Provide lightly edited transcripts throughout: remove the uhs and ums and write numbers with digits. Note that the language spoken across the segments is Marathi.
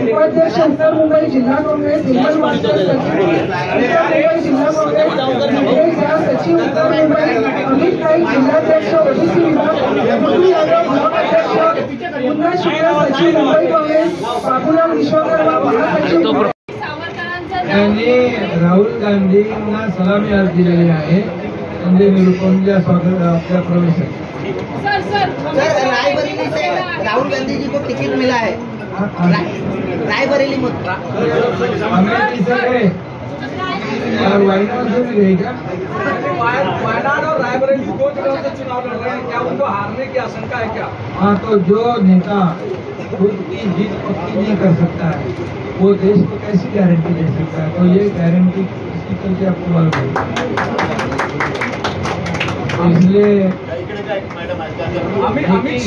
उपाध्यक्ष उत्तर मुंबई जिल्हा कांग्रेस जिल्हा सचिव उत्तर मुंबई अमित नाईक जिल्हाध्यक्ष ओबीसी विभाग पुन्हा शिवसेना सचिव मुंबई काँग्रेस बाबूराव विश्वकर्मा महासचिव राहुल गांधींना सलामी अर्ज दिलेली आहे संजय निरुपमच्या स्वागत आपल्या प्रवेशासाठी। सर रायबरेली से राहुल गांधी जी को टिकट मिला है। रायबरेली में अमेठी से गए वायनाड से भी गए क्या? वायनाड और रायबरेली दो जगह से चुनाव लड़ रहे हैं, क्या उनको हारने की आशंका है क्या? हाँ, तो जो नेता खुद की जीत पक्की नहीं कर सकता है वो देश को कैसी गारंटी दे सकता है? तो ये गारंटी किसकी तरफ से आपको मालूम है? इसलिए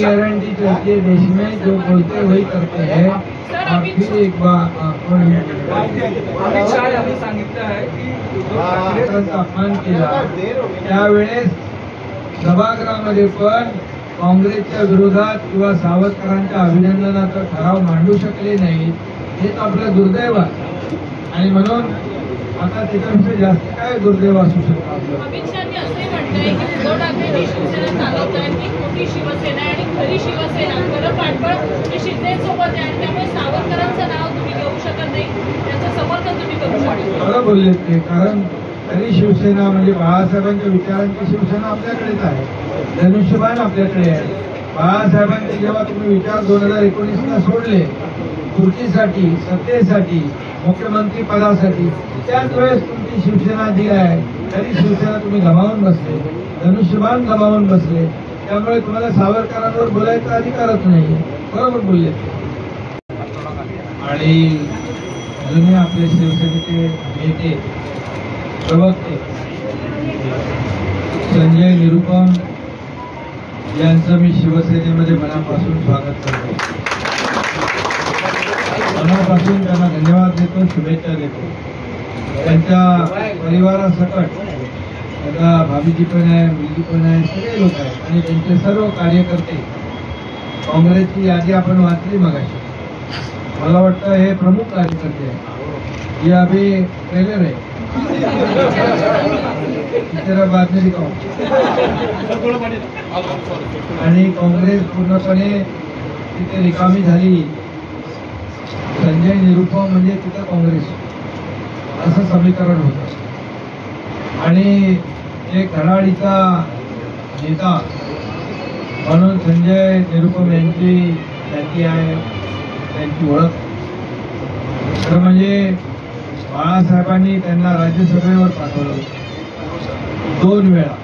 गारंटी चलती है देश में, जो बोलते वही करते हैं। और फिर एक बार अमित शाह यांनी सांगितलं आहे की काँग्रेसचा अपमान केला त्यावेळेस सभागृहामध्ये पण काँग्रेसच्या विरोधात किंवा सावरकरांच्या अभिनंदनाचा ठराव मांडू शकले नाहीत, हेच आपलं दुर्दैव आहे। आणि म्हणून आता त्याच्यापेक्षा जास्त काय दुर्दैव असू शकतं आपलं? अमित शहानी असंही म्हटलंय की उद्धव ठाकरे शिवसेना चालवतायत ती खोटी शिवसेना आणि खरी शिवसेना खरं पाठबळ हे शिंदेसोबत आहे आणि त्यामुळे सावरकरांचं नाव तुम्ही घेऊ शकत नाही, त्याचं समर्थन तुम्ही करू शकता। बरं बोलले ते, कारण खरी शिवसेना म्हणजे बाळासाहेबांच्या विचारांची शिवसेना आपल्याकडेच आहे, धनुष्यबाण आपल्याकडे आहे। बाळासाहेबांचे जेव्हा तुम्ही विचार 2019ला सोडले खुर्चीसाठी, सत्तेसाठी, मुख्यमंत्री पदासाठी, त्याच वेळेस तुमची शिवसेना जी आहे तरी शिवसेना तुम्ही गमावून बसले, धनुष्यबाण गमावून बसले, त्यामुळे तुम्हाला सावरकरांवर बोलायचा अधिकारच नाही। बरोबर बोलले। आणि जुने आपले शिवसेनेचे नेते प्रवक्ते संजय निरुपम यांचं मी शिवसेनेमध्ये मनापासून स्वागत करतो, मनापासून त्यांना धन्यवाद देतो, शुभेच्छा देतो। त्यांच्या परिवारासकट आता भाभीजी पण आहे, मुलगी पण आहे, सगळे लोक आहेत आणि त्यांचे सर्व कार्यकर्ते। काँग्रेसची यादी आपण वाचली मगाशी, मला वाटतं हे प्रमुख कार्यकर्ते आहेत, हे अभी ट्रेलर आहे, बातमी दिखाओ। आणि काँग्रेस पूर्णपणे तिथे रिकामी झाली, संजय निरुपम म्हणजे तिथं काँग्रेस असं समीकरण होतं। आणि एक धडाडीचा नेता म्हणून संजय निरुपम यांची ख्याती आहे, त्यांची ओळख खरं म्हणजे बाळासाहेबांनी त्यांना राज्यसभेवर पाठवलं 2 वेळा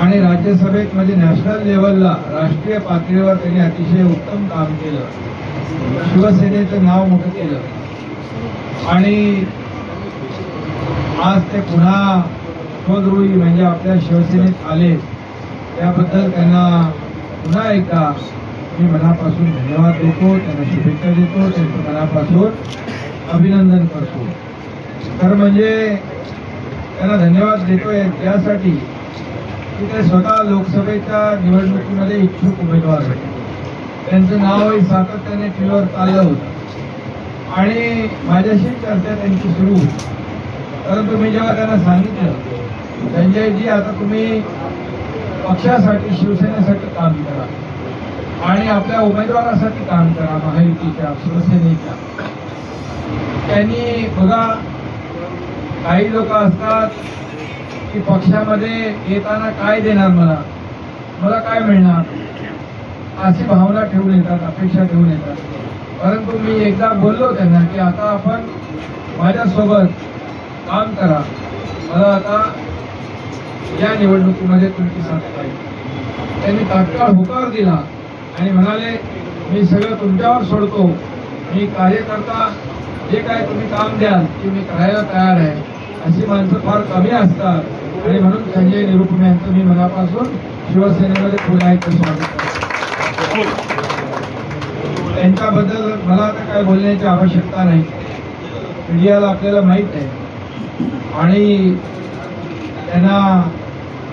आणि राज्यसभेत म्हणजे नॅशनल लेवलला, राष्ट्रीय पातळीवर त्यांनी अतिशय उत्तम काम केलं, शिवसेनेचं नाव मोठं केलं आणि आज ते पुन्हा स्वगृही म्हणजे आपल्या शिवसेनेत आले, त्याबद्दल त्यांना पुन्हा एकदा मी मनापासून धन्यवाद देतो, त्यांना शुभेच्छा देतो, त्यांचं मनापासून अभिनंदन करतो। खरं म्हणजे त्यांना धन्यवाद देतोय त्यासाठी की ते स्वतः लोकसभेच्या निवडणुकीमध्ये इच्छुक उमेदवार होते, त्यांचं नावही सातत्याने टीव्हीवर चाललं होतं आणि माझ्याशी चर्चा त्यांची सुरू होती। परंतु मी जेव्हा त्यांना सांगितलं संजयजी आता तुम्ही पक्षासाठी, शिवसेनेसाठी काम करा आणि आपल्या उमेदवारासाठी काम करा, महायुतीच्या, शिवसेनेच्या, त्यांनी बघा काही लोक असतात की पक्षामध्ये येताना काय देणार मला, मला काय मिळणार अशी भावना ठेवून येतात, अपेक्षा ठेवून येतात. परंतु मी एकदा बोललो त्यांना की आता आपण माझ्यासोबत काम करा, मला आता या निवडणुकीमध्ये तुमची साथ पाहिजे. त्यांनी तात्काळ होकार दिला आणि म्हणाले मी सगळं तुमच्यावर सोडतो, मी कार्यकर्ता जे काय तुम्ही काम द्याल ते मी करायला तयार आहे. अशी माणसं फार कमी असतात आणि म्हणून संजय निरुपमे यांचं मी मनापासून शिवसेनेमध्ये पुन्हा एकदा स्वागत करतो. त्यांच्याबद्दल मला आता काय बोलण्याची आवश्यकता नाही, मीडियाला आपल्याला माहीत आहे. आणि त्यांना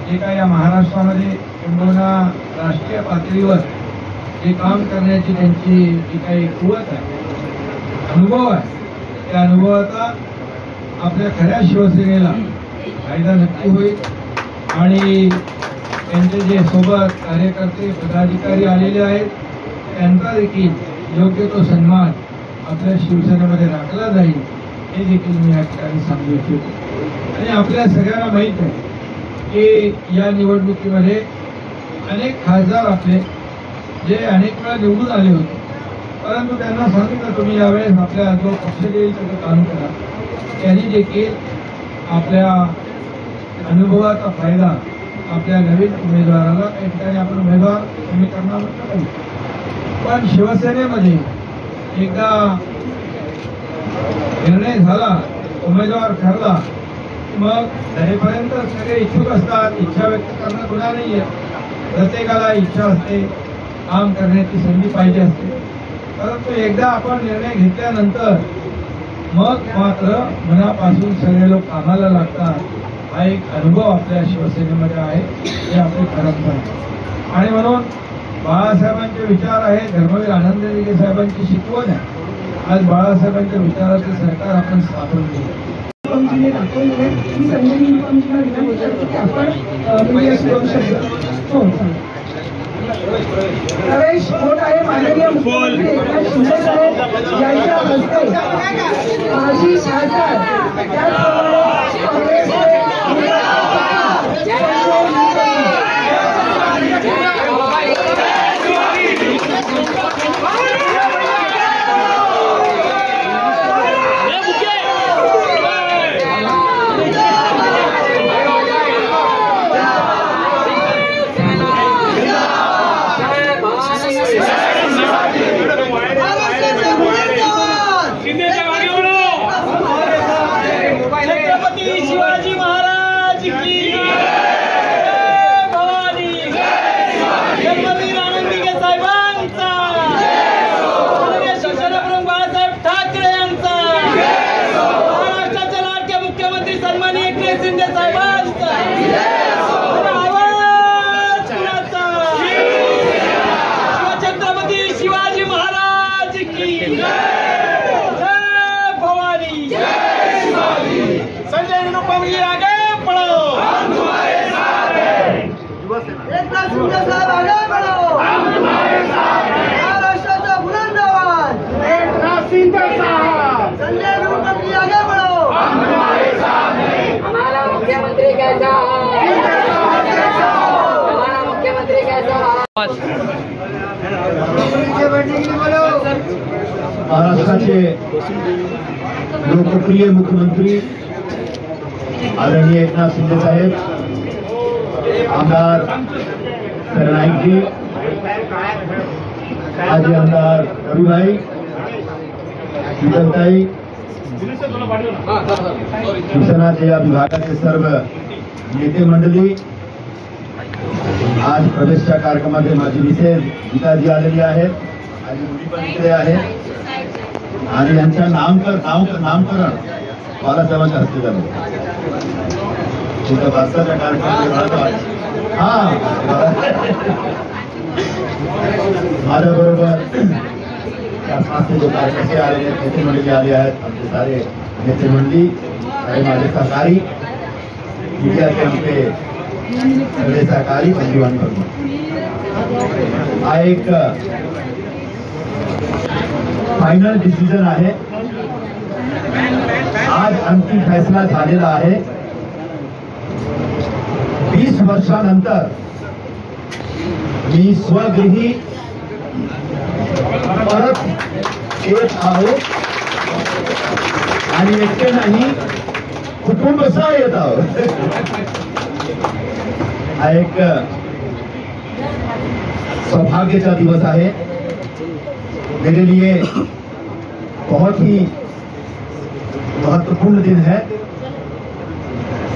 जे काय या महाराष्ट्रामध्ये किंबहुना राष्ट्रीय पातळीवर जे काम करण्याची त्यांची जी काही कुवत आहे, अनुभव आहे, त्या अनुभवाचा आपल्या खऱ्या शिवसेनेला फायदा नक्की होईल. आणि त्यांचे जे सोबत कार्यकर्ते पदाधिकारी आलेले आहेत त्यांचा देखील योग्य तो सन्मान आपल्या शिवसेनेमध्ये राखला जाईल हे देखील मी या ठिकाणी सांगू इच्छितो. आणि आपल्या सगळ्यांना माहीत आहे की या निवडणुकीमध्ये अनेक खासदार आपले जे अनेक वेळा निवडून आले होते, परंतु त्यांना सांगितलं तुम्ही यावेळेस आपल्या जो पक्ष देईल त्याचं काम करा. त्यांनी देखील आपल्या अनुभवाचा फायदा आपल्या नवीन उमेदवाराला काही ठिकाणी आपण उमेदवार कमी करणार नाही, पण शिवसेनेमध्ये एकदा निर्णय झाला, उमेदवार ठरला, मग तरीपर्यंत सगळे इच्छुक असतात. इच्छा व्यक्त करणं गुन्हा नाही आहे, प्रत्येकाला इच्छा असते, काम करण्याची संधी पाहिजे असते. परंतु एकदा आपण निर्णय घेतल्यानंतर मग मात्र मनापासून सगळे लोक कामाला लागतात. हा एक अनुभव आपल्या शिवसेनेमध्ये आहे, हे आपली परंपरा आहे. आणि म्हणून बाळासाहेबांचे विचार आहे, धर्मवीर आनंद दिघे साहेबांची शिकवण आहे. आज बाळासाहेबांच्या विचाराचं सरकार आपण स्थापन केलं. निरुपमजीने दाखवलेले मी संजय निरुपमजीला विनंती करतो की आपण मीडियाशी दोन शब्द. हो प्रवेश होत आहे माननीय मुख्यमंत्री एकनाथ शिंदे साहेब यांच्या हस्ते माजी खासदार त्याचप्रमाणे काँग्रेसचे शिवाजी महाराज की भवानी, धर्मवीर आनंद दिघे साहेबांचा, शिवसेनाप्रमुख बाळासाहेब ठाकरे यांचा, महाराष्ट्राचे लाडके मुख्यमंत्री सन्माननीय एकनाथ शिंदे साहेबांचा आवाज कुणाचा? शिवछत्रपती शिवाजी महाराज की भवानी. संजय निरुपम जी आगे बढ़ो, हम तुम्हारे साथ हैं. एकनाथ शिंदे साहब आगे बढ़ो, हम तुम्हारे साथ हैं. महाराष्ट्राचा बुलंद आवाज एकनाथ शिंदे साहब. संजय निरुपम जी आगे बढ़ो, हम तुम्हारे साथ हैं. हमारा मुख्यमंत्री कैसा है? हमारा मुख्यमंत्री कैसा है? महाराष्ट्राचे लोकप्रिय मुख्यमंत्री आदरणीय एकनाथ शिंदे साहेब, आमदार सरनाईक जी, माजी आमदार रविभाई, शीतलताई, शिवसेनाच्या या विभागाचे सर्व नेते मंडळी, आज प्रवेशच्या कार्यक्रमामध्ये माझी मिसेस गीताजी आलेली आहेत, माझी मुली पण इथे आहेत आणि यांच्या नामकरण बाळासाहेबांच्या हस्ते झालं. तिथं भारताच्या कार्यक्रमात माझ्याबरोबर शासनाचे जो कार्यकर्ते आलेले आहेत, नेते मंडळी आले आहेत, आमचे सारे नेते मंडळी आणि माझे सहकारी मीडियाचे आमचे सगळे सहकारी संजीवन वर्मा. हा एक फायनल डिसिजन आहे, आज अंतिम फैसला झालेला आहे. 20 वर्षानंतर मी स्वगृही परत येत आहोत आणि एकटे नाही कुटुंब सह येत आहोत. हा एक सौभाग्य का दिवस है मेरे लिए, बहुत ही महत्वपूर्ण दिन है.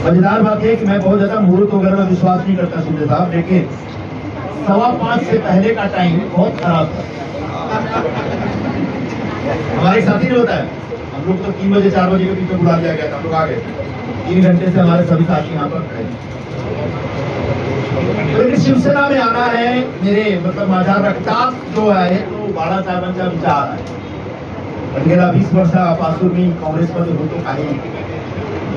मजेदार बात है कि मैं बहुत ज्यादा मुहूर्त वगैरह में विश्वास नहीं करता शिंदे साहब, लेकिन 5:15 से पहले का टाइम बहुत खराब था. हमारे साथी नहीं होता है, हम लोग तो 3 बजे 4 बजे के बीच में बुला दिया गया था, हम लोग आ गए 3 घंटे से हमारे सभी साथी यहाँ पर खड़े. तो शिवसेना में आना है मेरे मतलब माझा रक्तात जो आहे तो बाळासाहेबांचा विचार आहे. पण गेल्या 20 वर्षापासून मी काँग्रेसमध्ये होतो. काही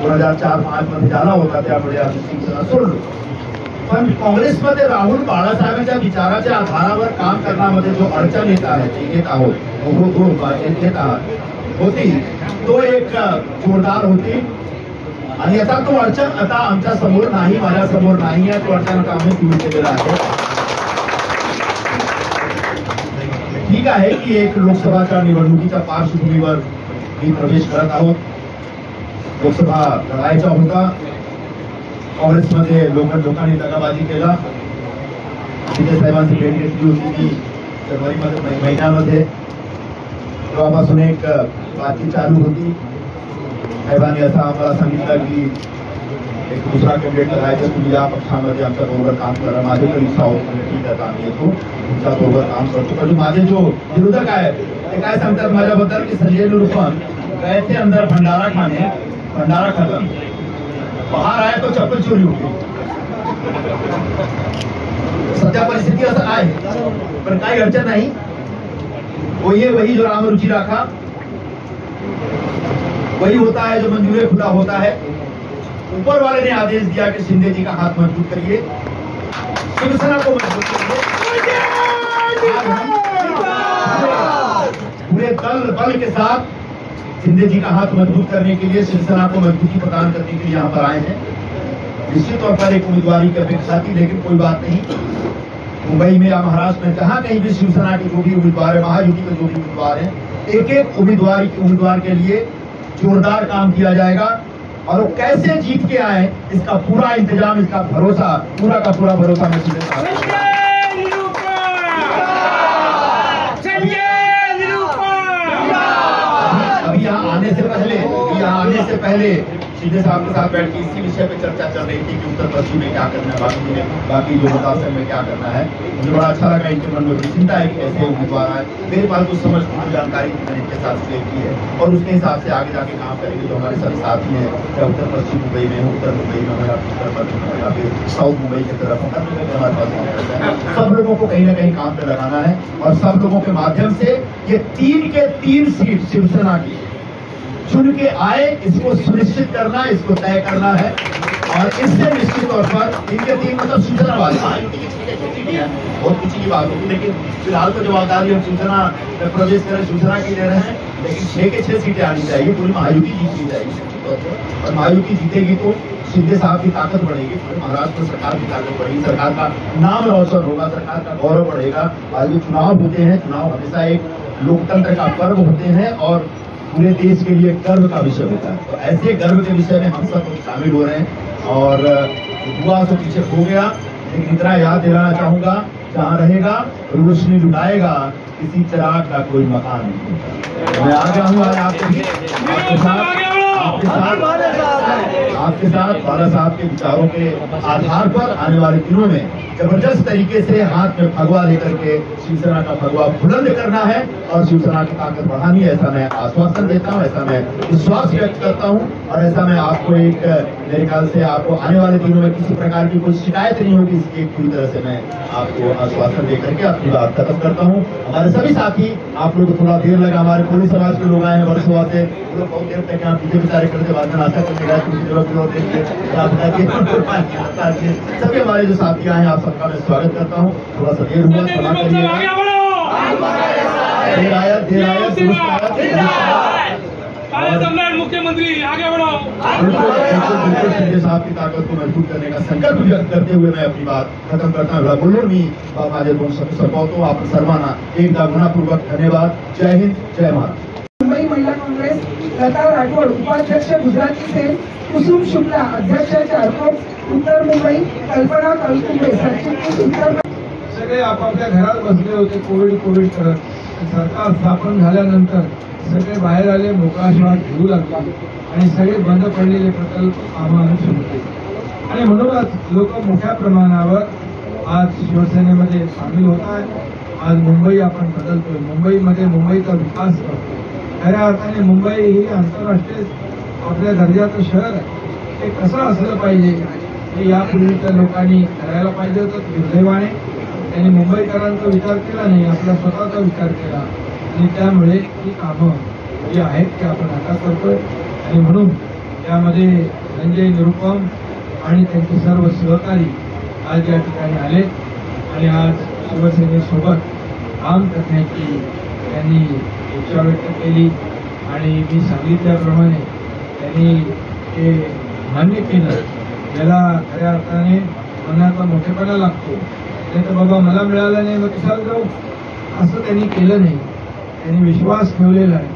2004-05 मध्ये झाला होता, त्यामुळे आम्ही शिवसेना सोडलो. पण काँग्रेसमध्ये राहून बाळासाहेबांच्या विचाराच्या आधारावर काम करण्यामध्ये जो अडचण येत आहोत होती तो एक जोरदार होती. आणि आता तो अडचण आता आमच्या समोर नाही, माझ्या समोर नाही आहे. तो अडचण आम्ही दूर केलेला आहे. ठीक आहे की एक लोकसभाच्या निवडणुकीच्या पार्श्वभूमीवर मी प्रवेश करत आहोत. लोकसभा लढायचा होता. काँग्रेसमध्ये लोकांनी दगाबाजी केला. शिंदे साहेबांची भेट घेतली होती ती फेब्रुवारी महिन्यामध्ये. तेव्हापासून एक बातचीत चालू होती. साहेबांनी असं आम्हाला सांगितलं की एक दुसरा कॅन्डिडेट करायचं, तुम्ही या पक्षामध्ये आमच्या बरोबर काम करा. माझे पण इच्छा होत म्हणजे ठीक आहे, आम्ही येतो तुमच्या बरोबर काम करतो. पण माझे जो विरोधक आहेत ते काय सांगतात माझ्याबद्दल की संजय निरुपम गए थे अंदर भंडारा खाने, भंडारा खत्म, बाहर आया तो चप्पल चोरी होती. सध्या परिस्थिती असं आहे, पण काही अडचण नाही. वही जो राम रुचि रखा वही होता है, जो मंजूर खुदा होता है. ऊपर वाले ने आदेश दिया कि शिंदे जी का हाथ मजबूत करिए, शिवसेना को मजबूत करिए. पूरे बल के साथ शिंदे जी का हाथ मजबूत करने के लिए, शिवसेना को मजबूती प्रदान करने के लिए यहाँ पर आए हैं. निश्चित तौर पर एक उम्मीदवारी की अपेक्षा थी, लेकिन कोई बात नहीं. मुंबई में या महाराष्ट्र में जहां कहीं भी शिवसेना के जो भी उम्मीदवार है, महायुति के जो भी उम्मीदवार है, एक उम्मीदवार के लिए जोरदार काम किया जाएगा. और वो कैसे जीत के आए इसका पूरा इंतजाम, इसका भरोसा, पूरा का पूरा भरोसा मैं सीधे अभी यहाँ आने से पहले सीधे साहब के साथ बैठ के इसी विषय पे चर्चा चल रही थी कि उत्तर पश्चिम में क्या करना है, बाकी जो मतदान में क्या करना है. मुझे बड़ा अच्छा लगा. इनके मन में चिंता है कि ऐसे उम्मीदवार आए. मेरे पास कुछ समझ जानकारी मैंने इनके साथ शेयर की है और उसके हिसाब से आगे जाके काम करेंगे. जो हमारे सभी साथी हैं, क्या उत्तर पश्चिम मुंबई में, उत्तर मुंबई में, उत्तर पश्चिम में, या फिर साउथ मुंबई की तरफ हमारे पास सब लोगों को कहीं ना कहीं काम पे लगाना है. और सब लोगों के माध्यम से ये 3 के 3 सीट शिवसेना की चुन के आए, इसको सुनिश्चित करना, इसको तय करना है. और इससे निश्चित तौर पर इनके 3 मतलब शिवसेना वाले बहुत खुशी की बात होगी, लेकिन फिलहाल तो जवाबदारी हम शिवसेना प्रदेश करें, शिवसेना की ले रहे हैं. लेकिन 6 के 6 सीटें आनी चाहिए, पूरी महायुति जीतनी चाहिए. और महायुति जीतेगी तो शिंदे साहब की ताकत बढ़ेगी, पूरे महाराष्ट्र सरकार की ताकत बढ़ेगी, सरकार का नाम रोशन होगा, सरकार का गौरव बढ़ेगा. आज जो चुनाव होते हैं, चुनाव हमेशा एक लोकतंत्र का पर्व होते हैं और पूरे देश के लिए गर्व का विषय होता है. तो ऐसे गर्व के विषय में हम सब शामिल हो रहे हैं. और हुआ तो पीछे हो गया, लेकिन इतना याद दिलाना चाहूंगा, जहां रहेगा रोशनी लुटाएगा, किसी चिराग का कोई मकान नहीं. मैं आ गया हूँ आज आपके साथ बाला साहब के विचारों के आधार पर आने वाले दिनों में जबरदस्त तरीके से हाथ में भगवा लेकर के शिवसेना का भगवा बुलंद करना है और शिवसेना की ताकत बढ़ानी है. ऐसा मैं आश्वासन देता हूं, ऐसा मैं विश्वास व्यक्त करता हूं. और ऐसा मैं आपको एक मेरे ख्याल से आपको आने वाले दिनों में किसी प्रकार की कोई शिकायत नहीं होगी, इसकी एक पूरी तरह से मैं आपको आश्वासन देकर के अपनी बात खत्म करता हूँ. हमारे सभी साथी, आप लोग को थोड़ा देर लगा, हमारे पूरे समाज के लोग आए हैं वर्षों से, लोग बहुत देर तक यहाँ पीछे विचार करते बाद में नाश्ता करके गए, सभी हमारे जो साथी आए हैं आप सबका मैं स्वागत करता हूँ. थोड़ा सा देर हुआ, क्षमा करिएगा. देर आया सम्राट मुख्यमंत्री आगे बढ़ो। बिल्कुल शिंदे साहब की ताकत को मजबूत करने का संकल्प व्यक्त करते हुए मैं अपनी बात खत्म करता हूँ. बोलून मी माझे दोन शब्द संपवतो. आपण सर्वांना एकदा मनापूर्वक धन्यवाद. जय हिंद, जय महाराष्ट्र. मुंबई महिला काँग्रेस लता राठोड उपाध्यक्ष गुजराती सेल, कुसुम शुक्ला अध्यक्ष चारकोप उत्तर मुंबई, कल्पना कलकुंबे सरचिटणीस उत्तर. सगळे आपापल्या घरात बसले होते कोविड करत. सरकार स्थापन झाल्यानंतर सगळे बाहेर आले, मोकळा श्वास घेऊ लागले आणि सगळे बंद पडलेले प्रकल्प कामाला सुरू केले. आणि म्हणूनच लोक मोठ्या प्रमाणावर आज शिवसेनेमध्ये सामील होत आहेत. आज मुंबई आपण बदलतोय, मुंबईमध्ये मुंबईचा विकास करतोय. खऱ्या अर्थाने मुंबई ही आंतरराष्ट्रीय आपल्या दर्जाचं शहर आहे. ते कसं असलं पाहिजे हे यापूर्वीच्या लोकांनी करायला पाहिजे होतं. दुर्दैवाने त्यांनी मुंबईकरांचा विचार केला नाही, आपला स्वतःचा विचार केला आणि त्यामुळे ही कामं जी आहेत ती आपण आता करतोय. आणि म्हणून त्यामध्ये संजय निरुपम आणि त्यांचे सर्व सहकारी आज या ठिकाणी आले आणि आज शिवसेनेसोबत काम करण्याची त्यांनी इच्छा व्यक्त केली. आणि मी सांगितल्याप्रमाणे त्यांनी ते मान्य केलं. ज्याला खऱ्या अर्थाने मनाचा मोठेपणा लागतो, नाही तर बाबा मला मिळालं नाही मग कशाला जाऊ, असं त्यांनी केलं नाही. त्यांनी विश्वास ठेवलेला आहे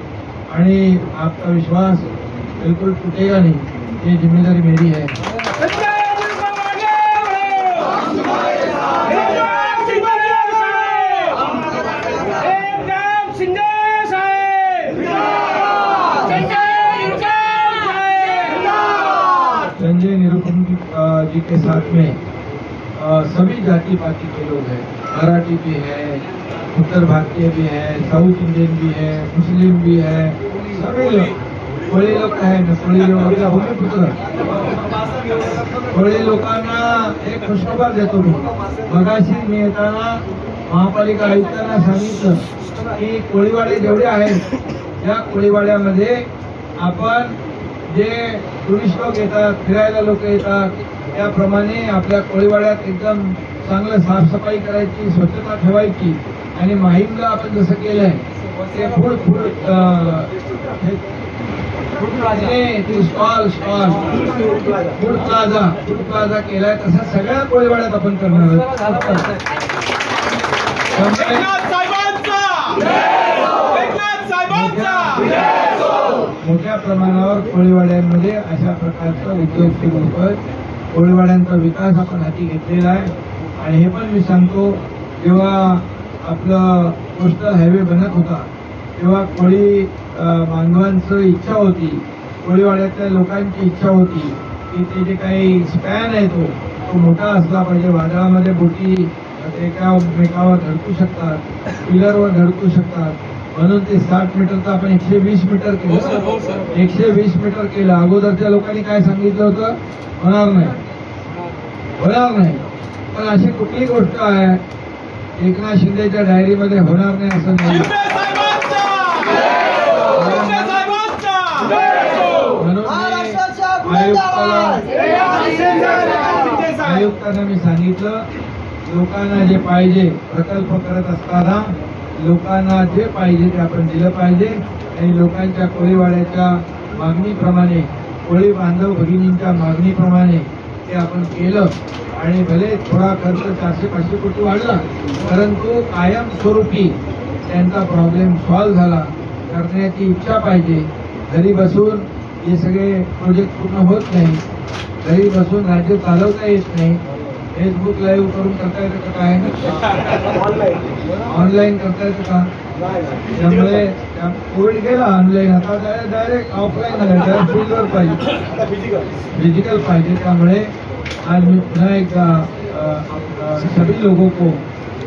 आणि आपका विश्वास बिल्कुल टूटेगा नहीं. ये जिम्मेदारी मेरी है. संजय निरुपम जी के साथ में सभी जाति पाति के लोग हैं. मराठी भी है, उत्तर भारतीय भी है, साउथ इंडियन भी है, मुस्लिम भी है, सभी लोग. कोळी लोक आहे ना, कोळी लोकांना भूमिपुत्र, कोळी लोकांना एक खुशखबर देतो मी. मगाशी मी येताना महापालिका आयुक्तांना सांगितलं की कोळीवाडे जेवढे आहेत या कोळीवाड्यामध्ये आपण जे टुरिस्ट लोक येतात, फिरायला लोक येतात, त्याप्रमाणे आपल्या कोळीवाड्यात एकदम चांगलं साफसफाई करायची, स्वच्छता ठेवायची. आणि माहीमला आपण जसं केलंय ते फूड प्लाझा केलाय, तसा सगळ्या कोळीवाड्यात आपण करणार आहोत. मोठ्या प्रमाणावर कोळीवाड्यांमध्ये अशा प्रकारचा उद्योग सुरू होतोय. कोळीवाड्यांचा विकास आपण हाती घेतलेला आहे. आणि हे पण मी सांगतो, जेव्हा आपलं कोस्टल हायवे बनत होता तेव्हा कोळी बांधवांचं इच्छा होती, कोळीवाड्यातल्या लोकांची इच्छा होती की ते जे काही स्पॅन आहे तो मोठा असला पाहिजे. वादळामध्ये बोटी एकामेकावर धडकू शकतात, पिलरवर धडकू शकतात. म्हणून ते 60 मीटरचं आपण 120 मीटर केलं. 120 मीटर केलं. अगोदरच्या लोकांनी काय सांगितलं होतं, होणार नाही. पण अशी कुठली गोष्ट आहे एकनाथ शिंदेच्या डायरीमध्ये होणार नाही असं नाही. म्हणून आयुक्तांना मी सांगितलं, लोकांना जे पाहिजे प्रकल्प करत असताना लोकांना जे पाहिजे ते आपण दिलं पाहिजे. आणि लोकांच्या कोळीवाड्याच्या मागणीप्रमाणे, कोळी बांधव भगिनींच्या मागणीप्रमाणे ते आपण केलं. आणि भले थोडा खर्च 400-500 कोटी वाढला, परंतु कायमस्वरूपी त्यांचा प्रॉब्लेम सॉल्व्ह झाला. करण्याची इच्छा पाहिजे. घरी बसून हे सगळे प्रोजेक्ट पूर्ण होत नाही. घरी बसून राज्य चालवता येत नाही. फेसबुक लाईव्ह करून करता येतं का, काय ऑनलाईन करता येतं का? त्यामुळे कोविड गेला ऑनलाईन, आता डायरेक्ट ऑफलाईन आलं, फील्डवर पाहिजे, फिजिकल पाहिजे. त्यामुळे आज मैं पुनः एक सभी लोगों को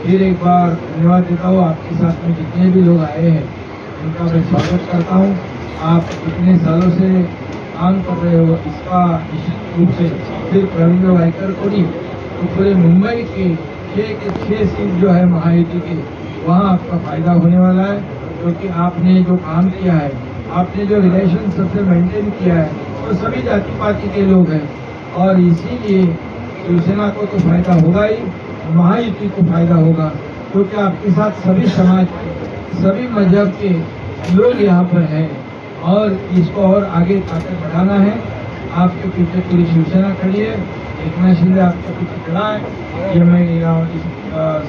फिर एक बार धन्यवाद देता हूँ. आपके साथ में जितने भी लोग आए हैं उनका मैं स्वागत करता हूँ. आप इतने सालों से काम कर रहे हो, इसका निश्चित रूप से सिर्फ रविंद्र वाइकर को नहीं तो पूरे मुंबई के 6 सीट जो है महायुति के, वहाँ आपका फायदा होने वाला है. क्योंकि आपने जो काम किया है, आपने जो रिलेशन सबसे मेंटेन किया है, वो सभी जाति पाति के लोग हैं. और इसीलिए शिवसेना को तो फायदा होगा ही, महायुति को फायदा होगा. क्योंकि आपके साथ सभी समाज के, सभी मजहब के लोग यहाँ पर हैं. और इसको और आगे ताकत बढ़ाना है। आपके पीछे पूरी शिवसेना खड़ी है, एकनाथ शिंदे आपके पीछे खड़ा है। ये मैं इस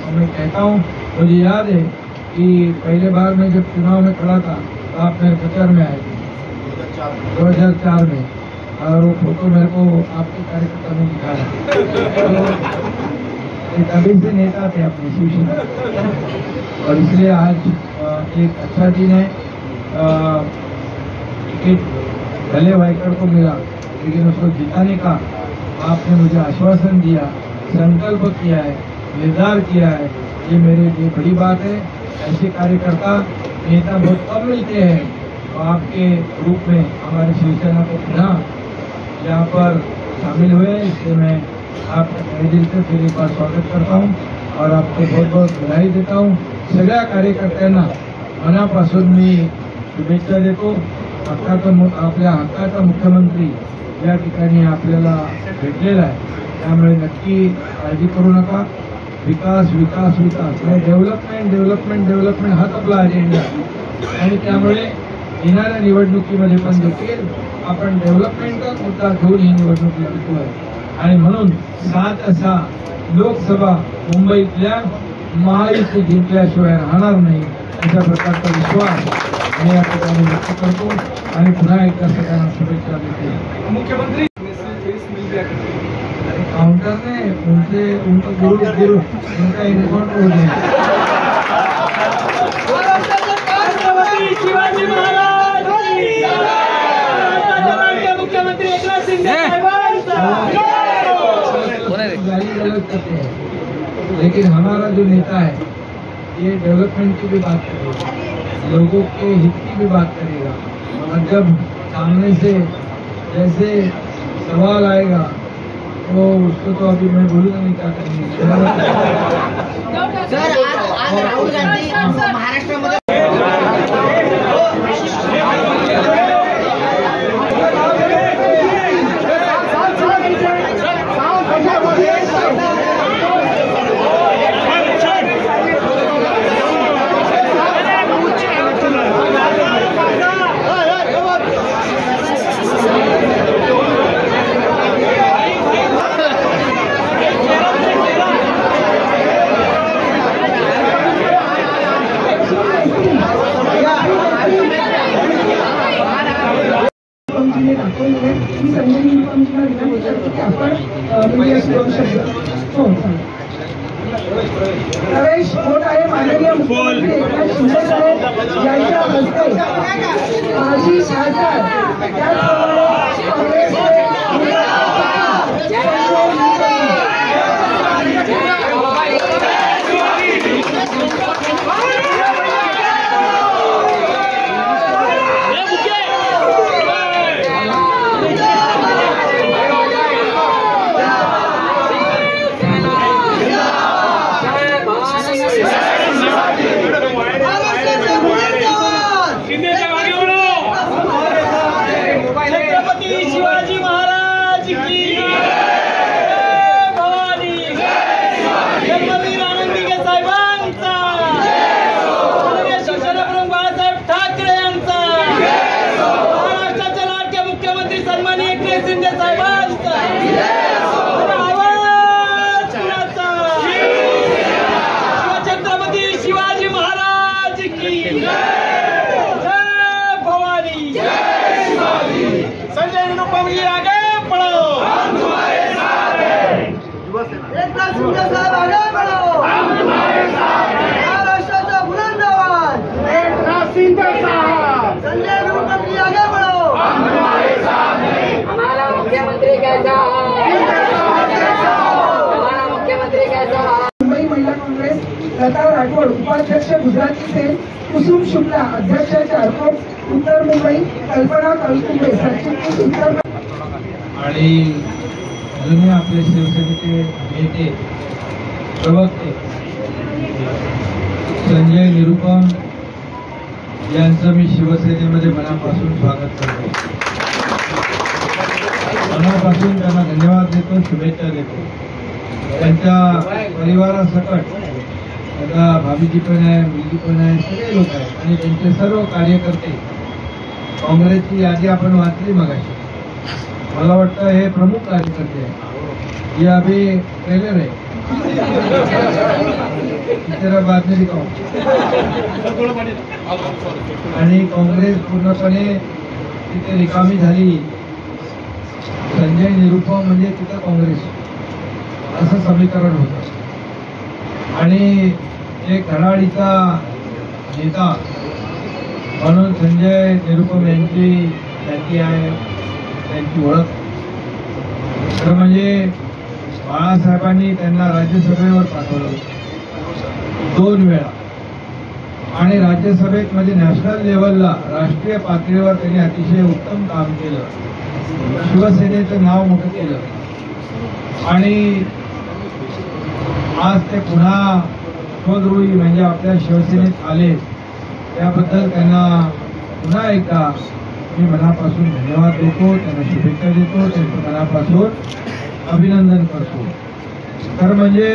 समय कहता हूँ। मुझे याद है कि पहले बार मैं जब चुनाव में खड़ा था तो आप मेरे प्रचार में आए थे 2004 में, और वो फोटो मेरे को आपके कार्यकर्ता ने दिखाया। एक अभी से नेता थे अपने शिवसेना, और इसलिए आज एक अच्छा दिन है। टिकट भले वाइकड़ को मिला, लेकिन उसको जिताने का आपने मुझे आश्वासन दिया, संकल्प किया है, निर्धार किया है। ये मेरे लिए बड़ी बात है। ऐसे कार्यकर्ता नेता बहुत कम मिलते हैं, तो आपके रूप में हमारे शिवसेना को पुनः यहाँ पर शामिल हुए, इसलिए मैं आपका तहे दिल से फिर एक बार स्वागत करता हूँ और आपको बहुत बहुत बधाई देता हूँ। सगळ्या कार्यकर्त्यांना मनापासून मी शुभेच्छा देतो। आपल्या हक्काचा मुख्यमंत्री या ठिकाणी आपल्याला भेटलेला आहे, त्यामुळे नक्की काळजी करू नका। विकास विकास विकास, डेव्हलपमेंट डेव्हलपमेंट डेव्हलपमेंट हाच आपला अजेंडा आहे, आणि त्यामुळे येणाऱ्या निवडणुकीमध्ये पण देखील आपण डेव्हलपमेंटचा मुद्दा घेऊन ही निवडणूक लढतो आहे। आणि म्हणून 7-6 लोकसभा मुंबईतल्या महायुती जिंकल्याशिवाय राहणार नाही, अशा प्रकारचा विश्वास मी या ठिकाणी व्यक्त करतो आणि पुन्हा एकदा सगळ्यांना शुभेच्छा देतो। मुख्यमंत्री काउंटर ने उनका गुरु उनका इन्काउंटर हो गया। शिवाजी महाराज मुख्यमंत्री एकनाथ शिंदे गाली गलौज करते हैं, लेकिन हमारा जो नेता है ये डेवलपमेंट की भी बात करेगा, लोगों के हित की भी बात करेगा। और जब सामने से जैसे सवाल आएगा तो उसको तो अभी मैं बोलूँगा नहीं क्या करेंगे। सर आज राहुल गांधी महाराष्ट्रामध्ये मी संजय निरुपमजीला विनंती करतो की आपण प्रवेश होत आहे। माननीय मुख्यमंत्री एकनाथ शिंदे साहेब यांच्या हस्ते माजी खासदार त्याचप्रमाणे शिवाजी महाराज की भवानी जगमवीर आनंदीगे साहेबांचा, शिवसेनाप्रमुख बाळासाहेब ठाकरे यांचा, महाराष्ट्राचे लाडके मुख्यमंत्री सन्माननीय एकनाथ शिंदे साहेबांचा आवाज कुणाचा? छत्रपती शिवाजी महाराज की भवानी। संजय निरुपम जी आगे बढ़ो, हम तुम्हारे साथ हैं। एकनाथ शिंदे साहब आगे बढ़ो, हम तुम्हारे साथ हैं। महाराष्ट्राचा बुलंद आवाज एकनाथ शिंदे साहब। संजय निरुपम जी आगे बढ़ो, हम तुम्हारे साथ हैं। हमारा मुख्यमंत्री कैसा हमारा मुख्यमंत्री कैसा। मुंबई महिला काँग्रेस लता राठोड उपाध्यक्ष गुजराती सेल, कुसुम शुक्ला अध्यक्ष चारकोप उत्तर मुंबई, कल्पना तळकुंबे सरचिटणीस उत्तर। आणि जुने आपले शिवसेनेचे नेते प्रवक्ते संजय निरुपम यांचं मी शिवसेनेमध्ये मनापासून स्वागत करतो, मनापासून त्यांना धन्यवाद देतो, शुभेच्छा देतो। त्यांच्या परिवारासकट आता भाभीजी पण आहे, मुलगी पण आहे, सगळे लोक आहेत आणि त्यांचे सर्व कार्यकर्ते काँग्रेसची यादी आपण वाचली मगाशी. मला वाटतं हे प्रमुख कार्यकर्ते आहे. ये अभी ट्रेलर है, तेरा बाद में दिखाओ. आणि काँग्रेस पूर्णपणे तिथे रिकामी झाली. संजय निरुपम म्हणजे तिथं काँग्रेस असं समीकरण होतं. आणि एक धडाडीचा नेता म्हणून संजय निरुपम यांची ख्याती आहे, त्यांची ओळख. खरं म्हणजे बाळासाहेबांनी त्यांना राज्यसभेवर पाठवलं 2 वेळा. आणि राज्यसभेत म्हणजे नॅशनल लेवलला, राष्ट्रीय पातळीवर त्यांनी अतिशय उत्तम काम केलं. शिवसेनेचं नाव मोठं केलं. आणि आज ते पुन्हा स्वगृही म्हणजे आपल्या शिवसेनेत आले, त्याबद्दल त्यांना पुन्हा एकदा मी मनापासून धन्यवाद देतो, त्यांना शुभेच्छा देतो, त्यांचं मनापासून अभिनंदन करतो. खरं म्हणजे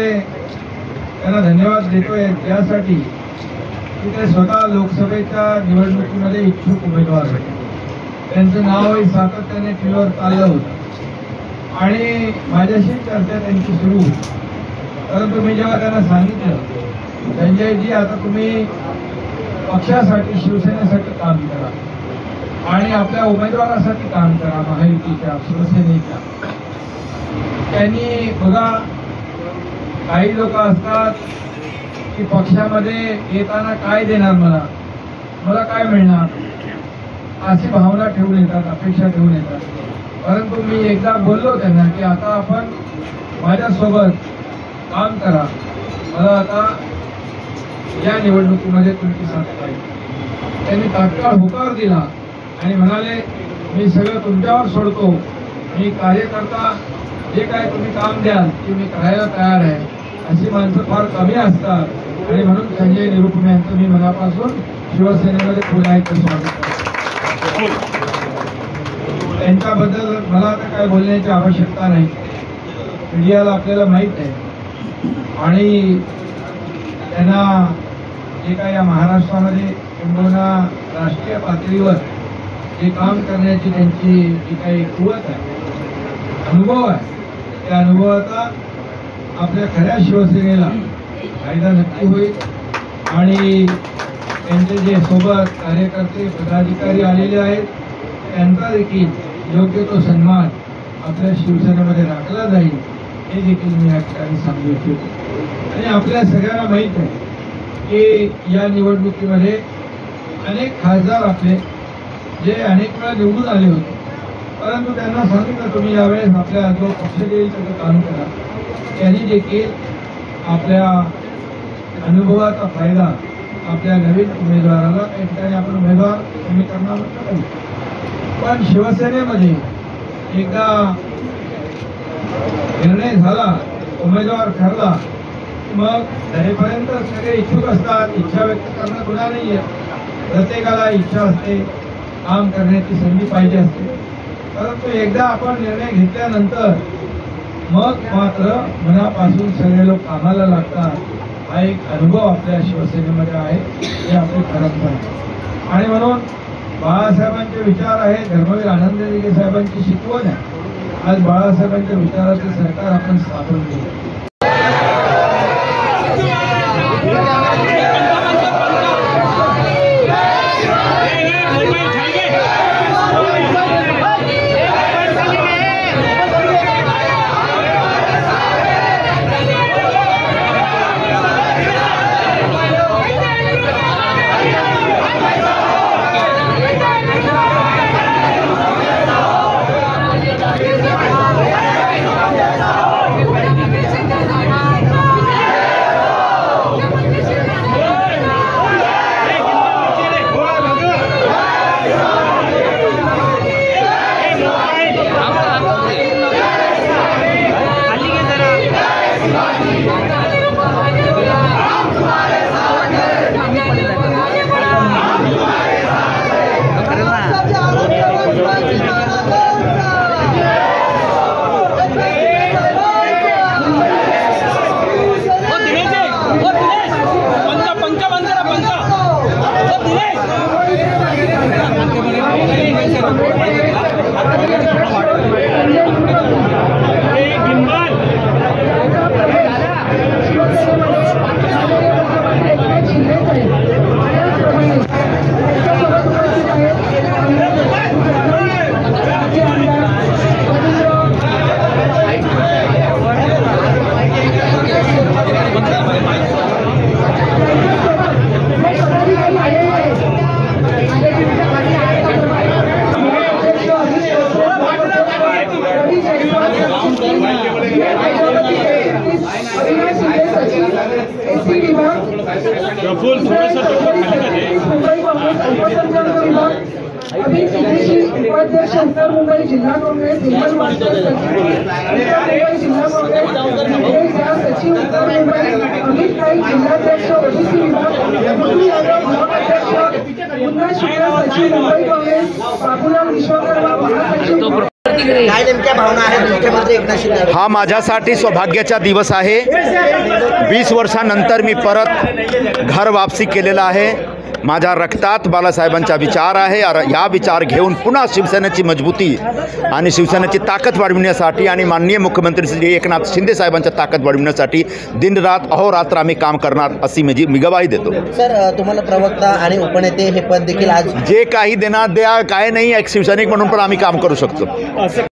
त्यांना धन्यवाद देतोय यासाठी की ते स्वतः लोकसभेच्या निवडणुकीमध्ये इच्छुक उमेदवार होते. त्यांचं नावही सातत्याने टीव्हीवर चाललं होतं आणि माझ्याशी चर्चा त्यांची सुरू होती. परंतु मी जेव्हा त्यांना सांगितलं, संजयजी आता तुम्ही पक्षासाठी, शिवसेनेसाठी काम करा आणि आपल्या उमेदवारासाठी काम करा, महायुतीच्या, शिवसेनेच्या. त्यांनी बघा, काही लोक असतात की पक्षामध्ये येताना काय देणार मला काय मिळणार, अशी भावना ठेवून येतात, अपेक्षा ठेवून येतात. परंतु मी एकदा बोललो त्यांना की आता आपण माझ्यासोबत काम करा, मला आता या निवडणुकीमध्ये तुमची साथ पाहिजे. त्यांनी तात्काळ होकार दिला आणि म्हणाले, मी सगळं तुमच्यावर सोडतो, मी कार्यकर्ता जे काय तुम्ही काम द्याल ते मी करायला तयार आहे. अशी माणसं फार कमी असतात आणि म्हणून संजय निरुपम यांचं मी मनापासून शिवसेनेमध्ये पुन्हा एकदा स्वागत करतो. त्यांच्याबद्दल मला आता काय बोलण्याची आवश्यकता नाही, मीडियाला आपल्याला माहीत आहे. आणि त्यांना जे काय या महाराष्ट्रामध्ये किंबहुना राष्ट्रीय पातळीवर जे काम करण्याची त्यांची जी काही कुवत आहे, अनुभव आहे, त्या अनुभवाचा आपल्या खऱ्या शिवसेनेला फायदा नक्की होईल. आणि त्यांचे जे सोबत कार्यकर्ते, पदाधिकारी आलेले आहेत, त्यांचा देखील योग्य तो सन्मान आपल्या शिवसेनेमध्ये राखला जाईल, हे देखील मी या ठिकाणी सांगू इच्छितो. आणि आपल्या सगळ्यांना माहीत आहे की या निवडणुकीमध्ये अनेक खासदार आपले जे अनेक वेळा निवडून आले होते, परंतु त्यांना सांगितलं तुम्ही यावेळेस आपल्या जो पक्ष देईल त्याचं काम करा. त्यांनी देखील आपल्या अनुभवाचा फायदा आपल्या नवीन उमेदवाराला, त्या ठिकाणी आपण उमेदवार कमी करणार नाही, पण शिवसेनेमध्ये एकदा निर्णय झाला, उमेदवार ठरला, मग तरीपर्यंत सगळे इच्छुक असतात. इच्छा व्यक्त करणं गुन्हा नाहीये, प्रत्येकाला इच्छा असते, काम करण्याची संधी पाहिजे असते. परंतु एकदा आपण निर्णय घेतल्यानंतर मग मात्र मनापासून सगळे लोक कामाला लागतात. हा एक अनुभव आपल्या शिवसेनेमध्ये आहे, हे आपली परंपरा आहे. आणि म्हणून बाळासाहेबांचे विचार आहे, धर्मवीर आनंद दिघे साहेबांची शिकवण आहे. आज बाळासाहेबांच्या विचाराचे सरकार आपण स्थापन केलं. उपाध्यक्ष उत्तर मुंबई जिल्हा काँग्रेस हेमंत मास्टर सचिव उत्तर मुंबई जिल्हा काँग्रेस सचिव उत्तर मुंबई अमित नाईक जिल्हाध्यक्ष ओबीसी विभाग मुरली यादव ब्लॉक अध्यक्ष पुन्हा शुक्ला सचिव मुंबई काँग्रेस बाबूराव विश्वकर्मा महासचिव काय नेमक्या भावना आहेत मुख्यमंत्री एकनाथ शिंदे? हा माझ्यासाठी सौभाग्याचा दिवस आहे. 20 वर्षानंतर मी परत घर वापसी केलेला आहे. माझ्या रक्तात बाळासाहेबांचा विचार आहे. या विचार घेऊन पुन्हा शिवसेनेची मजबूती आणि शिवसेनेची ताकद वाढविण्यासाठी आणि माननीय मुख्यमंत्री श्री एकनाथ शिंदे साहेबांच्या ताकद वाढविण्यासाठी दिनरात अहोरात्र आम्ही काम करणार अशी मी गवाही देतो. सर, तुम्हाला प्रवक्ता आणि उपनेते हे पद देखील आज जे काही देणार द्या काय नाही, एक शिवसैनिक म्हणून पण आम्ही काम करू शकतो.